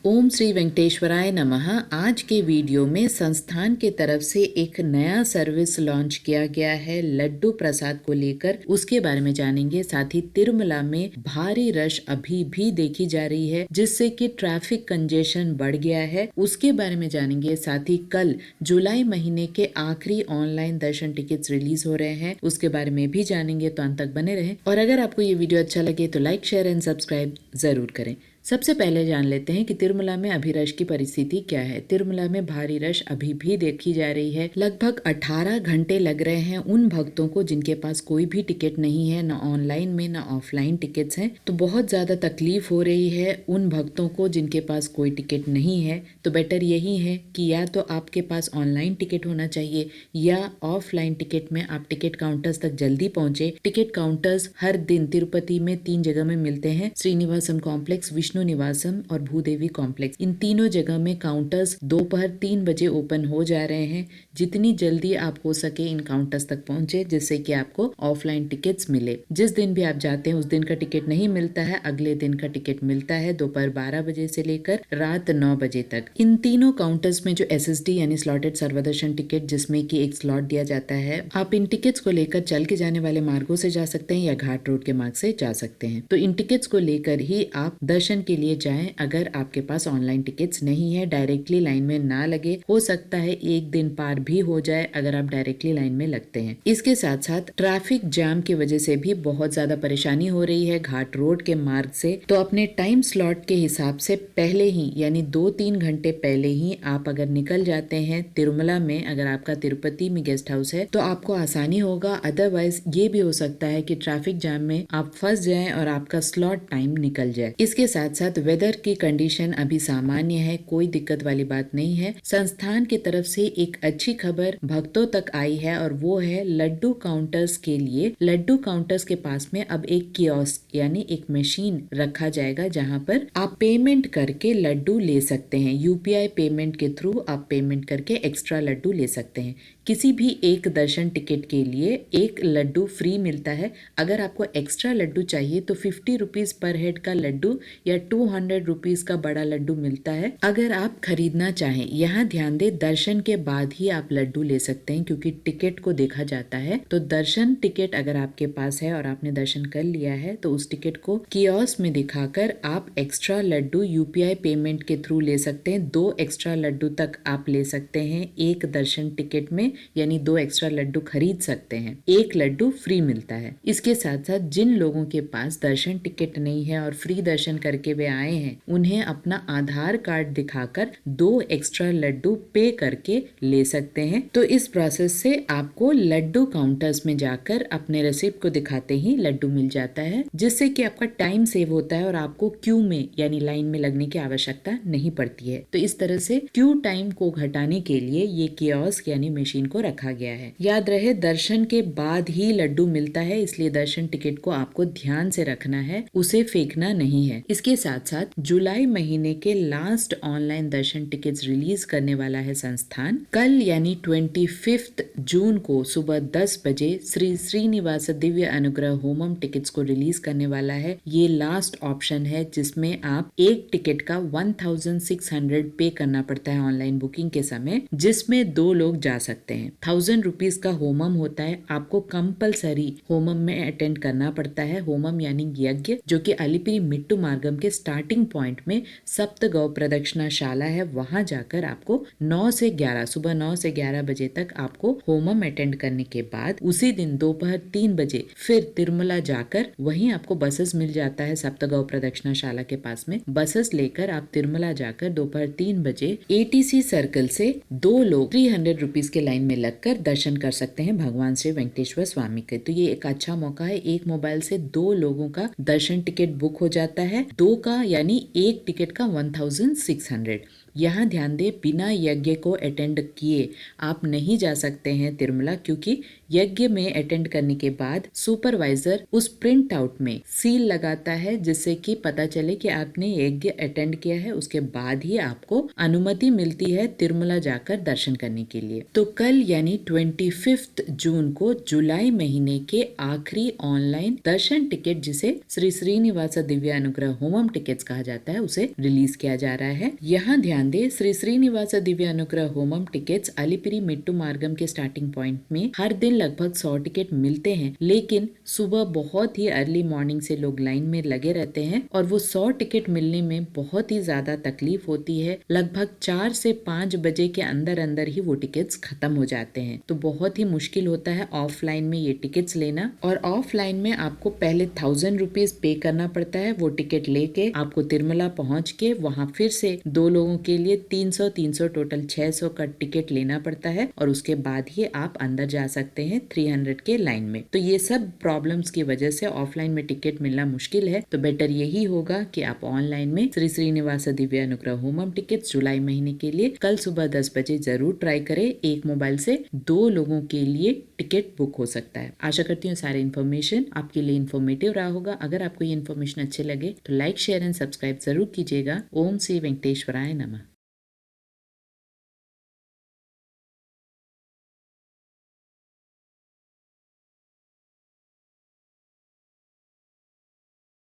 ओम श्री वेंकटेश्वराय नमः। आज के वीडियो में संस्थान के तरफ से एक नया सर्विस लॉन्च किया गया है लड्डू प्रसाद को लेकर, उसके बारे में जानेंगे। साथ ही तिरुमला में भारी रश अभी भी देखी जा रही है, जिससे कि ट्रैफिक कंजेशन बढ़ गया है, उसके बारे में जानेंगे। साथ ही कल जुलाई महीने के आखिरी ऑनलाइन दर्शन टिकट्स रिलीज हो रहे हैं, उसके बारे में भी जानेंगे, तो अंत तक बने रहें। और अगर आपको ये वीडियो अच्छा लगे तो लाइक, शेयर एंड सब्सक्राइब जरूर करें। सबसे पहले जान लेते हैं कि तिरुमला में अभी रश की परिस्थिति क्या है। तिरुमला में भारी रश अभी भी देखी जा रही है। लगभग 18 घंटे लग रहे हैं उन भक्तों को जिनके पास कोई भी टिकट नहीं है, न ऑनलाइन में न ऑफलाइन टिकट्स हैं। तो बहुत ज्यादा तकलीफ हो रही है उन भक्तों को जिनके पास कोई टिकट नहीं है। तो बेटर यही है कि या तो आपके पास ऑनलाइन टिकट होना चाहिए या ऑफलाइन टिकट में आप टिकट काउंटर्स तक जल्दी पहुंचे। टिकट काउंटर्स हर दिन तिरुपति में 3 जगह में मिलते हैं, श्रीनिवासम कॉम्प्लेक्स, विष्णु निवासम और भूदेवी कॉम्प्लेक्स। इन तीनों जगह में काउंटर्स दोपहर 3 बजे ओपन हो जा रहे हैं। जितनी जल्दी आप हो सके इन काउंटर्स तक पहुंचे, जिससे कि आपको ऑफलाइन टिकट्स मिले। जिस दिन भी आप जाते हैं उस दिन का टिकट नहीं मिलता है, अगले दिन का टिकट मिलता है दोपहर 12 बजे से लेकर रात 9 बजे तक। इन तीनों काउंटर्स में जो SSD यानी स्लॉटेड सर्वदर्शन टिकट, जिसमें कि एक स्लॉट दिया जाता है, आप इन टिकट्स को लेकर चल के जाने वाले मार्गों से जा सकते हैं या घाट रोड के मार्ग से जा सकते हैं। तो इन टिकट्स को लेकर ही आप दर्शन के लिए जाएं। अगर आपके पास ऑनलाइन टिकट्स नहीं है, डायरेक्टली लाइन में ना लगे, हो सकता है एक दिन पार भी हो जाए अगर आप डायरेक्टली लाइन में लगते हैं। इसके साथ साथ ट्रैफिक जाम की वजह से भी बहुत ज्यादा परेशानी हो रही है घाट रोड के मार्ग से। तो अपने टाइम स्लॉट के हिसाब से पहले ही, यानी 2-3 घंटे पहले ही आप अगर निकल जाते हैं तिरुमला में, अगर आपका तिरुपति में गेस्ट हाउस है तो आपको आसानी होगा। अदरवाइज ये भी हो सकता है कि ट्रैफिक जाम में आप फंस जाएं और आपका स्लॉट टाइम निकल जाए। इसके साथ साथ वेदर की कंडीशन अभी सामान्य है, कोई दिक्कत वाली बात नहीं है। संस्थान की तरफ से एक अच्छी खबर भक्तों तक आई है और वो है लड्डू काउंटर्स के लिए। लड्डू काउंटर्स के पास में अब एक कियोस्क यानी एक मशीन रखा जाएगा, जहां पर आप पेमेंट करके लड्डू ले सकते हैं। UPI पेमेंट के थ्रू आप पेमेंट करके एक्स्ट्रा लड्डू ले सकते हैं। किसी भी एक दर्शन टिकट के लिए एक लड्डू फ्री मिलता है। अगर आपको एक्स्ट्रा लड्डू चाहिए तो 50 रुपीज पर हेड का लड्डू या 200 रुपीज का बड़ा लड्डू मिलता है, अगर आप खरीदना चाहें। यहाँ ध्यान दे, दर्शन के बाद ही आप लड्डू ले सकते हैं, क्योंकि टिकट को देखा जाता है। तो दर्शन टिकट अगर आपके पास है और आपने दर्शन कर लिया है तो उस टिकट को कियोस्क में दिखाकर आप एक्स्ट्रा लड्डू UPI पेमेंट के थ्रू ले सकते हैं। 2 एक्स्ट्रा लड्डू तक आप ले सकते हैं एक दर्शन टिकट में, यानी 2 एक्स्ट्रा लड्डू खरीद सकते हैं, एक लड्डू फ्री मिलता है। इसके साथ साथ जिन लोगों के पास दर्शन टिकट नहीं है और फ्री दर्शन करके वे आए हैं, उन्हें अपना आधार कार्ड दिखाकर 2 एक्स्ट्रा लड्डू पे करके ले सकते हैं। तो इस प्रोसेस से आपको लड्डू काउंटर्स में जाकर अपने रिसिप्ट को दिखाते ही लड्डू मिल जाता है, जिससे कि आपका टाइम सेव होता है और आपको क्यू में यानी लाइन में लगने की आवश्यकता नहीं पड़ती है। तो इस तरह से क्यू टाइम को घटाने के लिए ये कियोस्क यानी मशीन को रखा गया है। याद रहे, दर्शन के बाद ही लड्डू मिलता है, इसलिए दर्शन टिकट को आपको ध्यान से रखना है, उसे फेंकना नहीं है। इसके साथ साथ जुलाई महीने के लास्ट ऑनलाइन दर्शन टिकट्स रिलीज करने वाला है संस्थान। कल यानी 25 जून को सुबह 10 बजे श्री श्रीनिवास दिव्य अनुग्रह होमम टिकट्स को रिलीज करने वाला है। ये लास्ट ऑप्शन है जिसमें आप एक टिकट का 1600 पे करना पड़ता है ऑनलाइन बुकिंग के समय, जिसमें 2 लोग जा सकते हैं। 1000 रुपीज का होमम होता है, आपको कंपलसरी होमम में अटेंड करना पड़ता है। होमम यानी यज्ञ, जो कि अलिपिरी मिट्टू मार्गम के स्टार्टिंग पॉइंट में सप्त गौ प्रदक्षिणा शाला है, वहां जाकर आपको 9 से 11 सुबह 9 से 11 बजे तक आपको होमम अटेंड करने के बाद उसी दिन दोपहर 3 बजे फिर तिरुमला जाकर वहीं आपको बसेस मिल जाता है सप्त गौ प्रदक्षिणा शाला के पास में। बसेस लेकर आप तिरुमला जाकर दोपहर 3 बजे ATC सर्कल से 2 लोग 300 रुपीज के लाइन में लगकर दर्शन कर सकते हैं भगवान श्री वेंकटेश्वर स्वामी के। तो ये एक अच्छा मौका है, एक मोबाइल से 2 लोगों का दर्शन टिकट बुक हो जाता है। 2 का यानी एक टिकट का 1600। यहाँ ध्यान दे, बिना यज्ञ को अटेंड किए आप नहीं जा सकते हैं तिरुमला, क्योंकि यज्ञ में अटेंड करने के बाद सुपरवाइजर उस प्रिंट आउट में सील लगाता है, जिससे कि पता चले कि आपने यज्ञ अटेंड किया है। उसके बाद ही आपको अनुमति मिलती है तिरुमला जाकर दर्शन करने के लिए। तो कल कल यानी 25 जून को जुलाई महीने के आखिरी ऑनलाइन दर्शन टिकट, जिसे श्री श्रीनिवास दिव्य अनुग्रह होमम टिकट्स कहा जाता है, उसे रिलीज किया जा रहा है। यहाँ ध्यान दे, श्री श्रीनिवास दिव्य अनुग्रह होमम टिकट्स अलिपिरी मेट्टू मार्गम के स्टार्टिंग पॉइंट में हर दिन लगभग 100 टिकट मिलते हैं, लेकिन सुबह बहुत ही अर्ली मॉर्निंग से लोग लाइन में लगे रहते हैं और वो 100 टिकट मिलने में बहुत ही ज्यादा तकलीफ होती है। लगभग 4 से 5 बजे के अंदर अंदर ही वो टिकट्स खत्म हो जाते हैं, तो बहुत ही मुश्किल होता है ऑफलाइन में ये टिकट्स लेना। और ऑफलाइन में आपको पहले 1000 रुपीज पे करना पड़ता है। वो टिकट लेके आपको तिरुमला पहुंच के वहां फिर से 2 लोगों के लिए 300 टोटल 600 का टिकट लेना पड़ता है और उसके बाद ही आप अंदर जा सकते हैं 300 के लाइन में। तो ये सब प्रॉब्लम्स की वजह से ऑफलाइन में टिकट मिलना मुश्किल है, तो बेटर यही होगा कि आप ऑनलाइन में श्री श्रीनिवास दिव्य अनुग्रह होमम टिकट्स जुलाई महीने के लिए कल सुबह 10 बजे जरूर ट्राई करें। एक मोबाइल से 2 लोगों के लिए टिकट बुक हो सकता है। आशा करती हूँ सारे इन्फॉर्मेशन आपके लिए इन्फॉर्मेटिव रहा होगा। अगर आपको ये इन्फॉर्मेशन अच्छे लगे तो लाइक, शेयर एंड सब्सक्राइब जरूर कीजिएगा। ओम श्री वेंकटेश्वराय नमः।